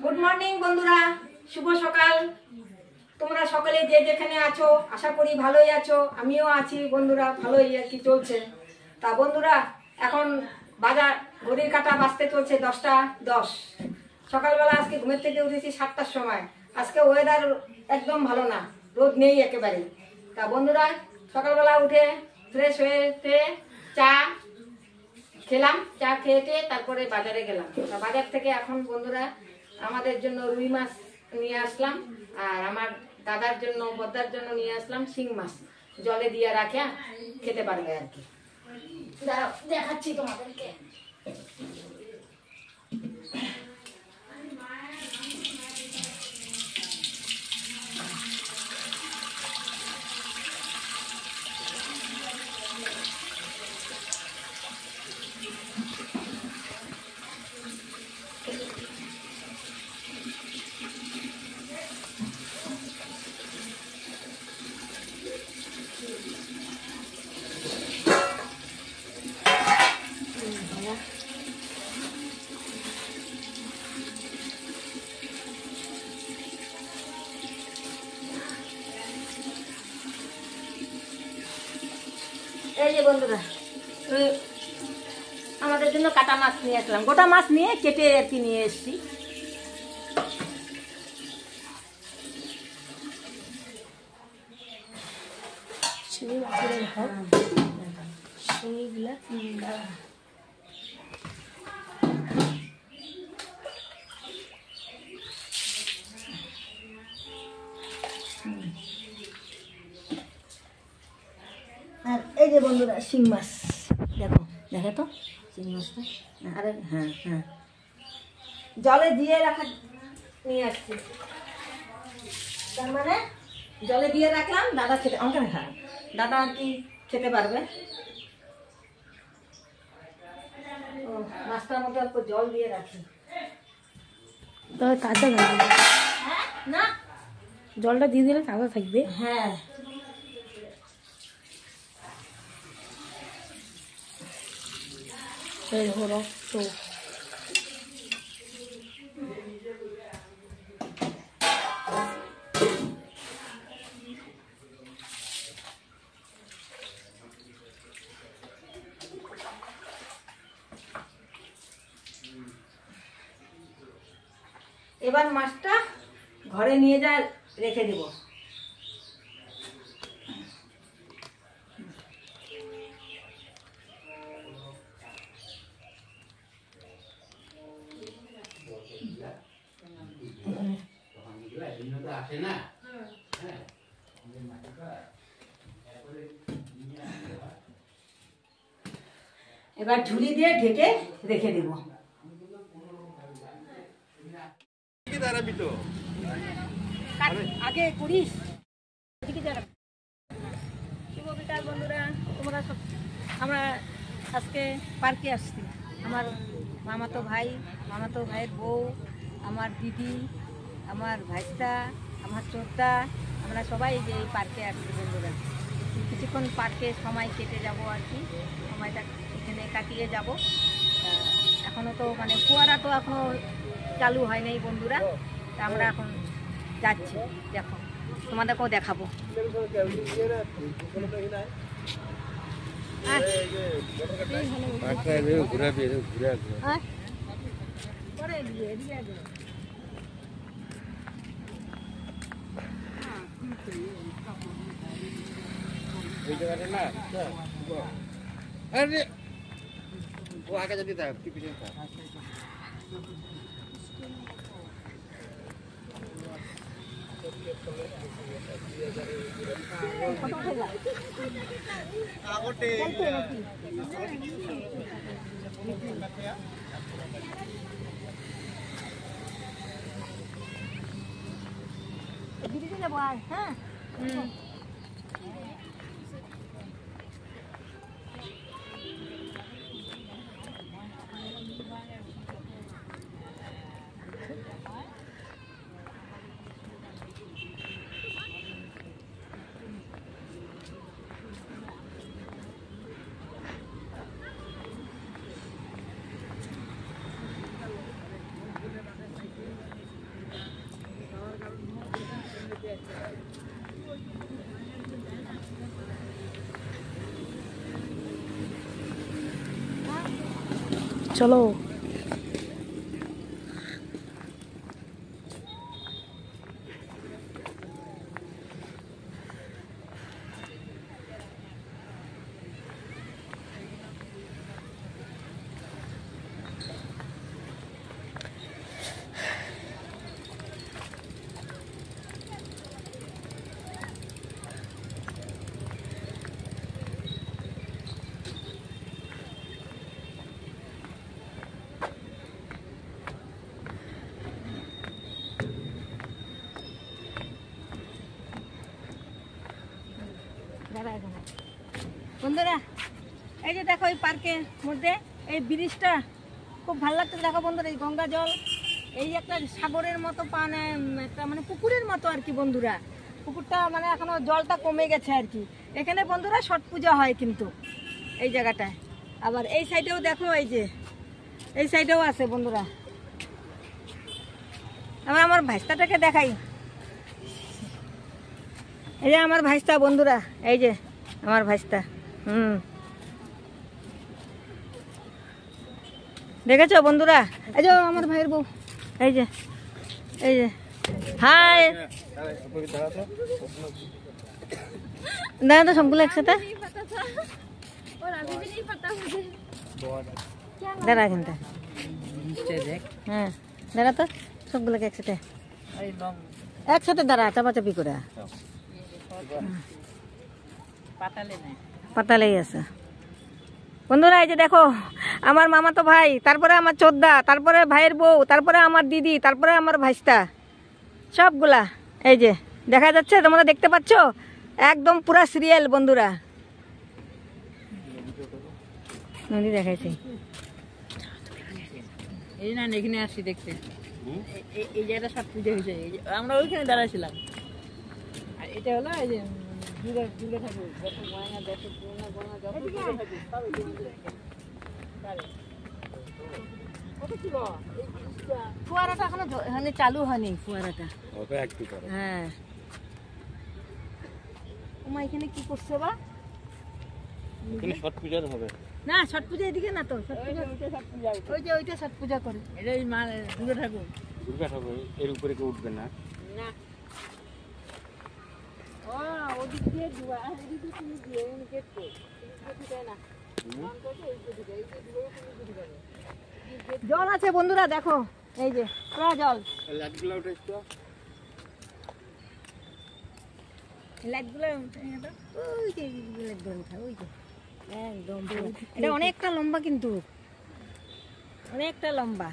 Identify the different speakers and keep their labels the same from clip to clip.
Speaker 1: Good morning বন্ধুরা, শুভ সকাল। তোমরা সকলে যে যেখানে আছো আশা করি ভালোই আছো, আমিও আছি বন্ধুরা, ভালোই আর কি চলছে। তা বন্ধুরা, এখন বাজার ঘড়ির কাঁটা বাজতে চলছে 10টা 10। সকালবেলা আজকে ঘুমের থেকে উঠেছি 7টার সময়। আজকে ওয়েদার একদম ভালো না, রোদ নেই একেবারে। তা বন্ধুরা, সকালবেলা উঠে ফ্রেশ হয়ে চা খেলাম, চা খেয়ে তারপরে বাজারে গেলাম। বাজার থেকে এখন বন্ধুরা আমাদের জন্য রুই মাছ নিয়ে আসলাম, আর আমার দাদার জন্য বদ্দার জন্য নিয়ে আসলাম শিং মাছ। জলে দিয়ে রাখে খেতে পারবে আর কি। দেখাচ্ছি তোমাদেরকে। এই যে বন্ধুরা, আমাদের জন্য কাটা মাছ নিয়ে আসলাম, গোটা মাছ নিয়ে কেটে আর কি নিয়ে এসছি। আর এই যে বন্ধুরা শিং মাছ, দেখো তো শিং মাছটা। আরে হ্যাঁ হ্যাঁ, জলে দিয়ে রাখা নিয়ে আসছি, তার মানে জলে দিয়ে রাখলাম। দাদা খেতে, আমাকে না খায়, দাদা আর কি খেতে পারবে। ও মাছটার মধ্যে অল্প জল দিয়ে রাখি,
Speaker 2: তবে তাজা থাকবে।
Speaker 1: হ্যাঁ না,
Speaker 2: জলটা দিয়ে দিলে তাজা থাকবে।
Speaker 1: হ্যাঁ
Speaker 2: রক্ত
Speaker 1: এবার মাছটা ঘরে নিয়ে যা রেখে দেব। এবার ঝুলি দিয়ে ঢেকে রেখে দেব। আগে করিস শুভ বিকাল বন্ধুরা, তোমরা সব। আমরা আজকে পার্কে আসছি, আমার মামাতো ভাইয়ের বউ, আমার দিদি, আমার ভাইস্তা, আমার চোদ্দা, আমরা সবাই যে এই পার্কে আসছি বন্ধুরা। কিছুক্ষণ পার্কে সময় কেটে যাব আর কি, সময়টা এখানে কাটিয়ে যাব। এখনও তো মানে ফোয়ারা তো এখনও চালু হয় নাই বন্ধুরা। তা আমরা এখন যাচ্ছি, দেখো তোমাদেরকেও দেখাবো।
Speaker 3: अरे वो आगे जाती था आपकी पीछे था।
Speaker 1: হ্যাঁ
Speaker 2: চলো।
Speaker 1: বন্ধুরা এই যে দেখো এই পার্কের মধ্যে এই ব্রিজটা খুব ভালো লাগছে। দেখো বন্ধুরা এই গঙ্গা জল, এই একটা সাগরের মতো পানে একটা মানে পুকুরের মতো আর কি বন্ধুরা। পুকুরটা মানে এখনো জলটা কমে গেছে আর কি। এখানে বন্ধুরা ছট পূজা হয় কিন্তু এই জায়গাটায়। আবার এই সাইডেও দেখো, এই যে এই সাইডেও আছে বন্ধুরা। আবার আমার ভাইস্তাটাকে দেখাই, এই যে আমার ভাইস্তা বন্ধুরা, এই যে আমার ভাইস্তা। দেখেছো বন্ধুরা, এই যে আমার ভাইয়ের বউ, এই যে এই যে হাই দাঁড়া তো সবগুলো একসাথে দাঁড়া এখানটা। হ্যাঁ দাঁড়া তো সবগুলোকে একসাথে একসাথে দাঁড়া, চাপাচাপি করে পাতালেই আছে বন্ধুরা। এই যে দেখো আমার মামা তো ভাই, তারপরে আমার চোদ্দা, তারপরে ভাইয়ের বউ, তারপরে আমার দিদি, তারপরে আমার ভাইস্তা, সবগুলা এই যে দেখা যাচ্ছে, তোমরা দেখতে পাচ্ছ একদম পুরা সিরিয়াল বন্ধুরা। নদী দেখাইছি
Speaker 4: এই না এখানে আসছি দেখতে, এই জায়গাটা সব পুজো হয়েছে। আমরা ওইখানে দাঁড়াছিলাম। আর এটা হলো এই যে দুর্গা ঠাকুর, যত গয়না যত পুরোনো গয়না যত দুর্গা ঠাকুর সব এই যে কত ছিল। এই জিনিসটা
Speaker 1: ফুয়ারাটা এখনো এখানে চালু হয়নি, ফুয়ারাটা। হ্যাঁ ওমা এখানে কি করছে বা?
Speaker 3: এখানে ছট পূজা হবে
Speaker 1: না, ছট পূজা এদিকে না তো, ছট পূজা ওই যে ওইটা ছট পূজা করে।
Speaker 4: এটাই মা দুর্গা ঠাকুর।
Speaker 3: দুর্গা ঠাকুর এর উপরে কেউ উঠবে না।
Speaker 4: না ও ওদিক দিয়ে দুয়া, এদিক দিয়ে তুমি দিয়ে এমন গেট কো ঠিক আছে না।
Speaker 1: জল আছে বন্ধুরা, দেখো এই যে পুরা জল।
Speaker 3: লাইটগুলো উঠে তো,
Speaker 1: লাইটগুলো ওই যে লাইটগুলো উঠা, ওই যে একদম এটা অনেকটা লম্বা, কিন্তু অনেকটা লম্বা।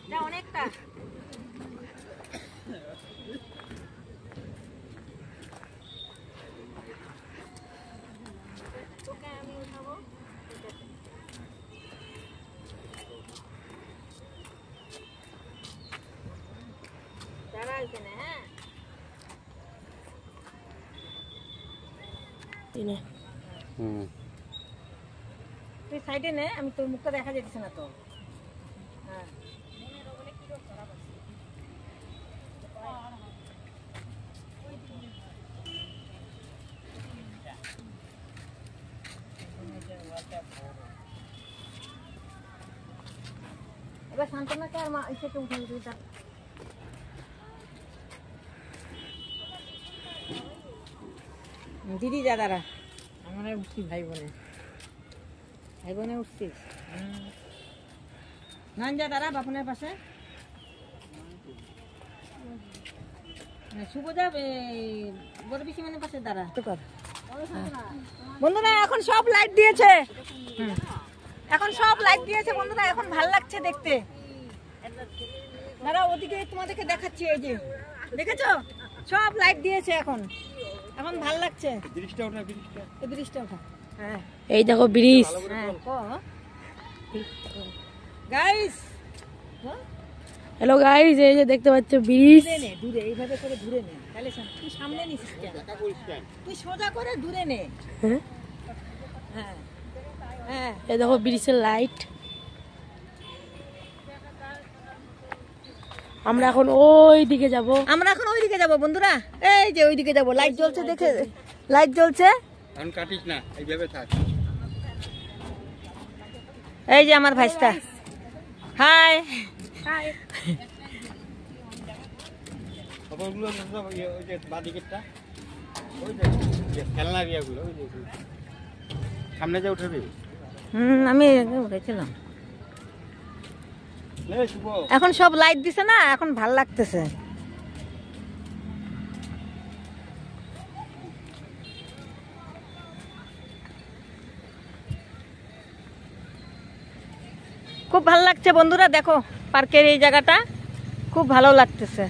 Speaker 1: এটা অনেকটা। আমি উঠাবো দাঁড়া এখানে। হ্যাঁ তুই সাইডে নে, আমি তোর মুখটা দেখা যাচ্ছে না তো। হ্যাঁ এবার শান্তনাকে আর মা এসে উঠে উঠে দিদি দাদারা
Speaker 4: আমরা উঠছি ভাই বোনে।
Speaker 1: ভাই বোনে উঠছিস? নান যা দাঁড়া বাপনের পাশে। শুভ যাবে বড় পিসি মানের পাশে দাঁড়া। বন্ধুরা এখন সব লাইট দিয়েছে, এখন সব লাইট দিয়েছে বন্ধুরা, এখন ভাল লাগছে দেখতে। দাঁড়া ওদিকে তোমাদেরকে দেখাচ্ছি, এই যে দেখেছো সব লাইট দিয়েছে এখন, এখন ভাল লাগছে।
Speaker 3: ব্রিজটা ওঠা, ব্রিজটা
Speaker 1: এই ব্রিজটা ওঠা। হ্যাঁ
Speaker 2: এই দেখো ব্রিজ।
Speaker 1: হ্যাঁ গাইস,
Speaker 2: হ্যালো গাইস, এই যে দেখতে পাচ্ছ ব্রিজ।
Speaker 1: দূরে নে, দূরে এইভাবে করে দূরে নে, তাহলে তুই সামনে নিছিস কেন? তুই সোজা করে দূরে নে।
Speaker 2: হ্যাঁ
Speaker 1: হ্যাঁ হ্যাঁ
Speaker 2: এই দেখো ব্রিজের লাইট। আমরা এখন ওই দিকে যাব।
Speaker 4: আমরা এখন ওইদিকে যাব বন্ধুরা, এই যে ওইদিকে যাব। লাইট জ্বলছে, দেখে লাইট জ্বলছে।
Speaker 3: এখন কাটিস না, এইভাবে থাক।
Speaker 4: এই যে আমার ভাইস্তা, হাই।
Speaker 3: খবরগুলো সব ওই যে বাদিকেরটা, ওই যে খেলনার ইয়েগুলো, ওই যে সামনে যে উঠবি।
Speaker 4: আমি উঠেছিলাম।
Speaker 3: শুভ
Speaker 4: এখন সব লাইট দিছে না, এখন ভাল লাগতেছে। খুব ভালো লাগছে বন্ধুরা, দেখো পার্কের এই জায়গাটা খুব ভালো লাগতেছে।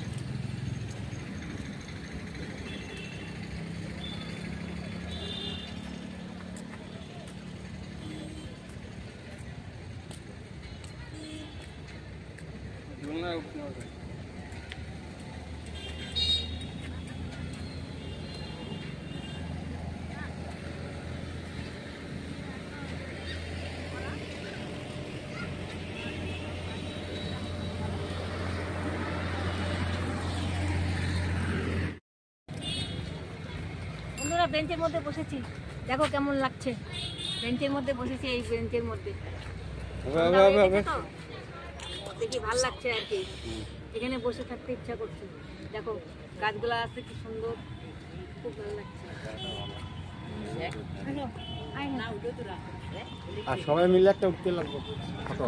Speaker 4: বন্ধুরা বেঞ্চের মধ্যে বসেছি, দেখো কেমন লাগছে। বেঞ্চের মধ্যে বসেছি, এই বেঞ্চের মধ্যে দেখি ভাল লাগছে আর কি। এখানে বসে থাকতে ইচ্ছা করছে। দেখো গাছগুলা আছে কি সুন্দর, খুব ভালো লাগছে।
Speaker 3: আর সবাই মিলে একটা উঠতে লাগবে ফটো।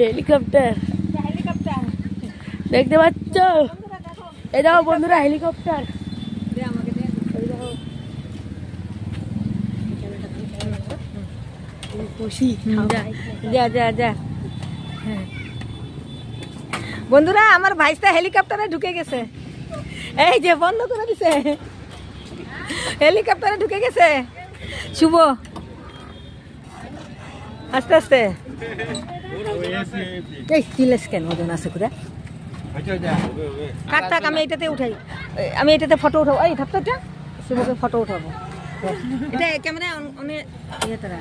Speaker 2: হেলিকপ্টার দেখতে পাচ্ছ? এই দেখো বন্ধুরা হেলিকপ্টার।
Speaker 4: বন্ধুরা আমার ভাইস্তা হেলিকপ্টারে ঢুকে গেছে, এই যে বন্ধ করে দিছে, হেলিকপ্টারে ঢুকে গেছে। শুভ আস্তে আস্তে, এই চিলেস কেন ওজন আছে করে থাক থাক, আমি এটাতে উঠাই, আমি এটাতে ফটো উঠাবো। এই থাকতো এটা শুভকে ফটো উঠাবো, এটা ক্যামেরা অনেক ইয়ে তারা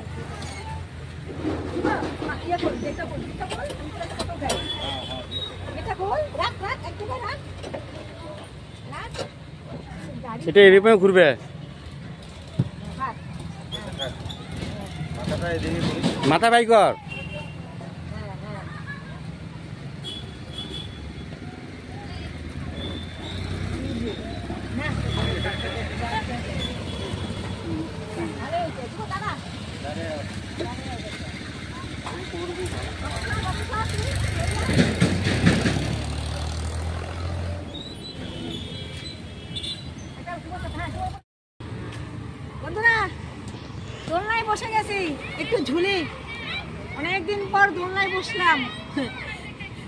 Speaker 3: এটা এরকম ঘুরবে। মাথা ভাই কর।
Speaker 4: বন্ধুরা দোলনায় বসে গেছি, একটু ঝুলি। অনেকদিন পর দোলনায় বসলাম,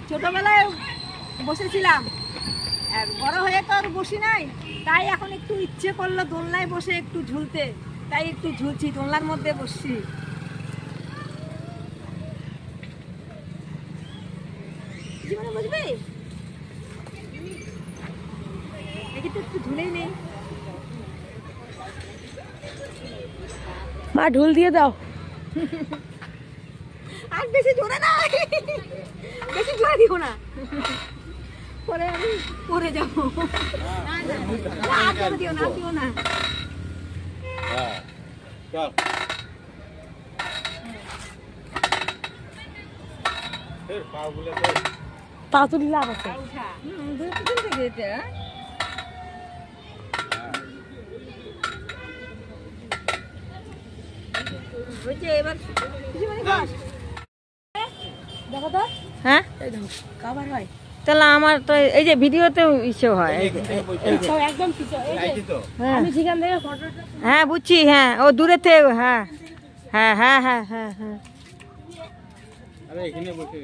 Speaker 4: ছোটবেলায় বসেছিলাম, আর বড় হয়ে তো আর বসি নাই, তাই এখন একটু ইচ্ছে করলো দোলনায় বসে একটু ঝুলতে, তাই একটু ঝুলছি, দোলনার মধ্যে বসছি। জীবনে বুঝবি দেখি তো একটু ঝুলেই নেই।
Speaker 2: মা ঢুল দিয়ে দাও।
Speaker 4: আর বেশি জোরে না, বেশি জোরে দিও না, পরে আমি পরে যাবো। আর জোরে দিও না, দিও না।
Speaker 3: চল
Speaker 2: পা তুলি লাভ আছে।
Speaker 4: দুই পিছন থেকে যেতে,
Speaker 1: হয়েছে এবার
Speaker 2: দেখো তো
Speaker 1: হ্যাঁ
Speaker 2: এই দেখো কভার হয়
Speaker 1: তাহলে আমার তো এই যে ভিডিওতেও ইসে হয় এই যে, এই যে।
Speaker 2: সব একদম পিছে এই যে
Speaker 3: আইছি তো
Speaker 1: হ্যাঁ
Speaker 2: আমি যেখান থেকে ফটোটা
Speaker 1: হ্যাঁ বুঝছি হ্যাঁ ও দূরে থেকে হ্যাঁ হ্যাঁ হ্যাঁ হ্যাঁ হ্যাঁ হ্যাঁ
Speaker 3: আরে এখানে বসে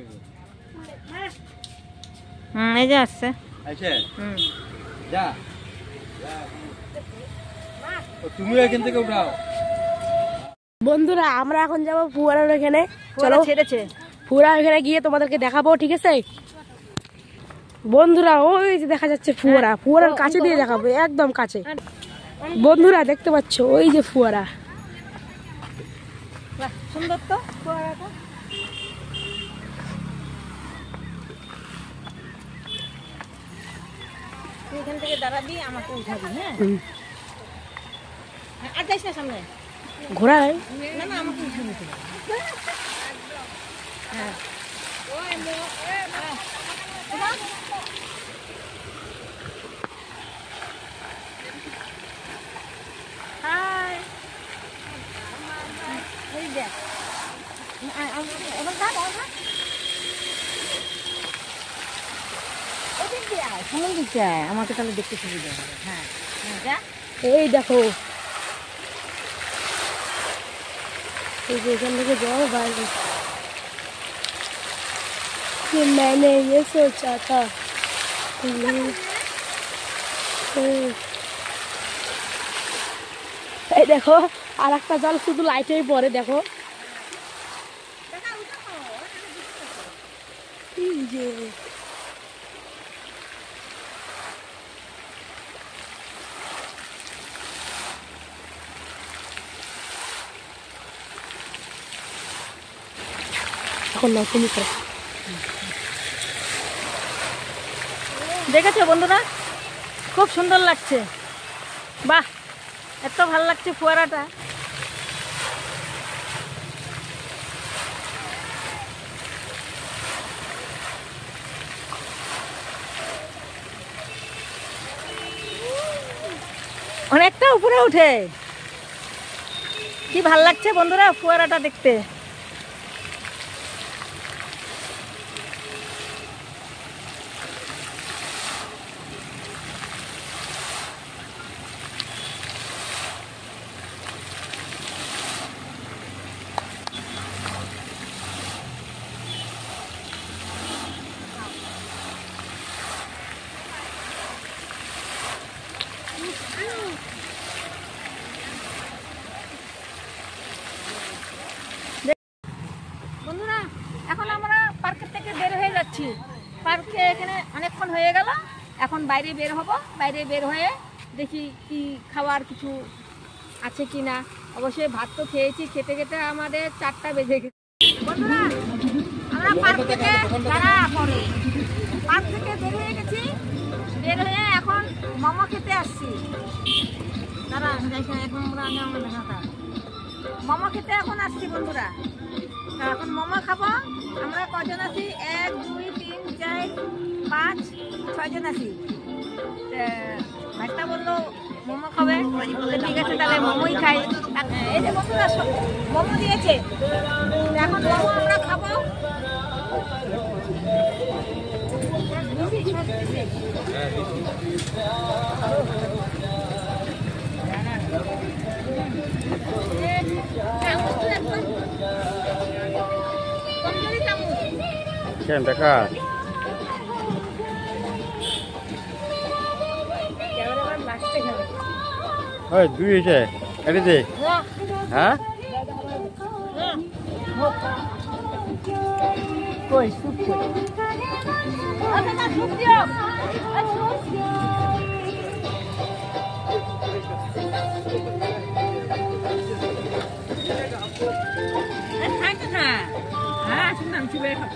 Speaker 1: এই যে আসছে
Speaker 3: আচ্ছা
Speaker 1: হুম
Speaker 3: যা তুমিও এখান থেকে উঠাও
Speaker 2: বন্ধুরা আমরা এখন যাবো ফুয়ারার এখানে
Speaker 1: চলো
Speaker 2: চলো
Speaker 1: ছেড়েছে
Speaker 2: ফুয়ারা ওখানে গিয়ে তোমাদেরকে দেখাবো ঠিক আছে বন্ধুরা ওই যে দেখা যাচ্ছে ফুয়ারা ফুয়ারার কাছে দিয়ে দেখাবো একদম কাছে বন্ধুরা দেখতে পাচ্ছ ওই যে ফুয়ারা
Speaker 1: বাহ, সুন্দর তো ফোয়ারাটা তুই এখান থেকে দাঁড়াবি আমাকে উঠাবি হ্যাঁ আর যাইস না সামনে
Speaker 2: ঘোড়া
Speaker 1: না না আমাকে উঠে নিতে হ্যাঁ হাই এই দেখ এবার দাঁড়া ওদিক দিয়ে আয় সামনে দিক দিয়ে আয় আমাকে তাহলে দেখতে সুবিধা হবে হ্যাঁ হ্যাঁ যা
Speaker 2: এই দেখো এই যে এখান থেকে যাও বাইরে कि मैंने ये सोचा था এই দেখো আর একটা জল শুধু লাইটেই পড়ে দেখো এই যে এখন না তুমি করো
Speaker 1: দেখেছো বন্ধুরা খুব সুন্দর লাগছে বাহ এত ভালো লাগছে ফোয়ারাটা অনেকটা উপরে উঠে কি ভাল লাগছে বন্ধুরা ফোয়ারাটা দেখতে বন্ধুরা এখন আমরা পার্কের থেকে বের হয়ে যাচ্ছি পার্কে এখানে অনেকক্ষণ হয়ে গেল এখন বাইরে বের হব বাইরে বের হয়ে দেখি কি খাওয়ার কিছু আছে কি না অবশ্যই ভাত তো খেয়েছি খেতে খেতে আমাদের 4টা বেজে গেছে বন্ধুরা আমরা পার্ক থেকে পার্ক থেকে বের হয়ে গেছি বের হয়ে এখন মোমো খেতে আসছি দাঁড়া এখন আমরা দেখাতা মোমো খেতে এখন আসছি বন্ধুরা তা এখন মোমো খাবো আমরা কজন আছি 1 2 3 4 5 6 জন আছি ভাইটা বললো মোমো খাবে ঠিক আছে তাহলে মোমোই খাই এই যে বন্ধুরা মোমো দিয়েছে এখন মোমো আমরা খাবো
Speaker 3: কেন দেখা ওই দুই হয়েছে এটা দে হ্যাঁ
Speaker 1: কই সুপ কই আচ্ছা সুপ দিও হ্যাঁ শুনলাম চুবে খাবো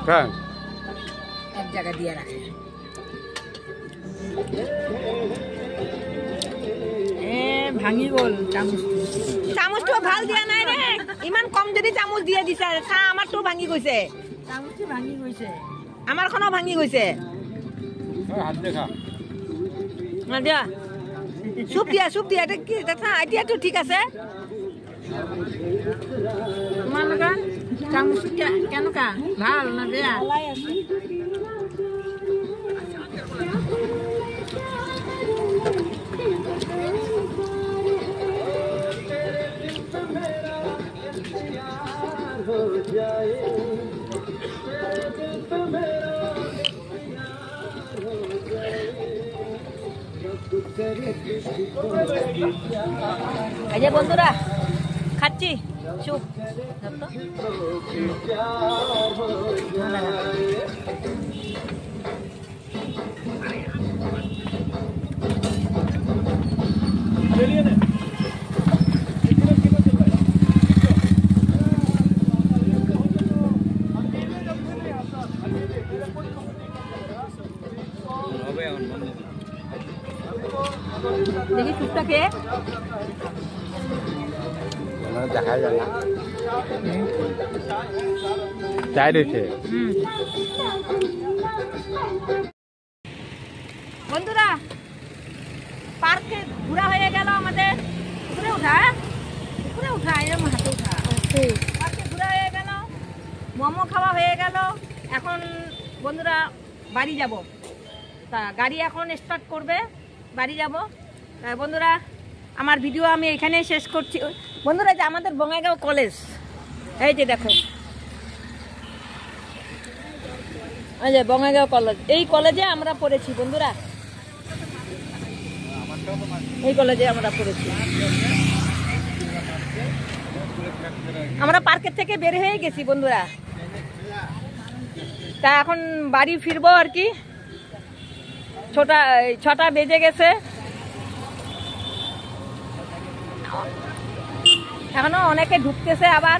Speaker 3: কেন
Speaker 1: এক জায়গা দিয়ে রাখে
Speaker 4: ভাঙি গল চামচ
Speaker 1: চামচটো ভাল দিয়া নাই রে ইমান কম যদি চামচ দিয়ে দিছে চা আমাৰটো ভাঙি গৈছে
Speaker 4: চামচটো ভাঙি গৈছে
Speaker 1: আমাৰখনো ভাঙি গৈছে
Speaker 3: হাত দেখা
Speaker 4: না দিয়া সুপ দিয়া এটা কি দেখা আইডিয়া তো ঠিক আছে তোমার লগা চামচ কেন কা ভাল না দিয়া এই যে বন্ধুরা খাচ্ছি চুপ দেখি চুপটা খেয়ে
Speaker 3: দেখা যায় না চাই রয়েছে
Speaker 4: বন্ধুরা পার্কে ঘোরা হয়ে গেল আমাদের উপরে উঠা এরকম হাতে উঠা পার্কে ঘোরা হয়ে গেল মোমো খাওয়া হয়ে গেল এখন বন্ধুরা বাড়ি যাব তা গাড়ি এখন স্টার্ট করবে বাড়ি যাব বন্ধুরা আমার ভিডিও আমি এখানে শেষ করছি বন্ধুরা যে আমাদের বঙ্গাইগাঁও কলেজ এই যে দেখো এই যে বঙ্গাইগাঁও কলেজ এই কলেজে আমরা পড়েছি বন্ধুরা এই কলেজে আমরা পড়েছি আমরা পার্কের থেকে বের হয়ে গেছি বন্ধুরা তা এখন বাড়ি ফিরবো আর কি 6টা বেজে গেছে এখনো অনেকে ঢুকতেছে আবার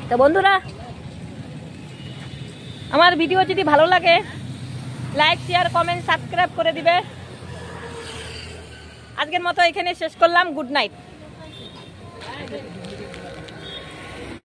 Speaker 4: তো বন্ধুরা আমার ভিডিও যদি ভালো লাগে লাইক শেয়ার কমেন্ট সাবস্ক্রাইব করে দিবে আজকের মতো এখানে শেষ করলাম গুড নাইট।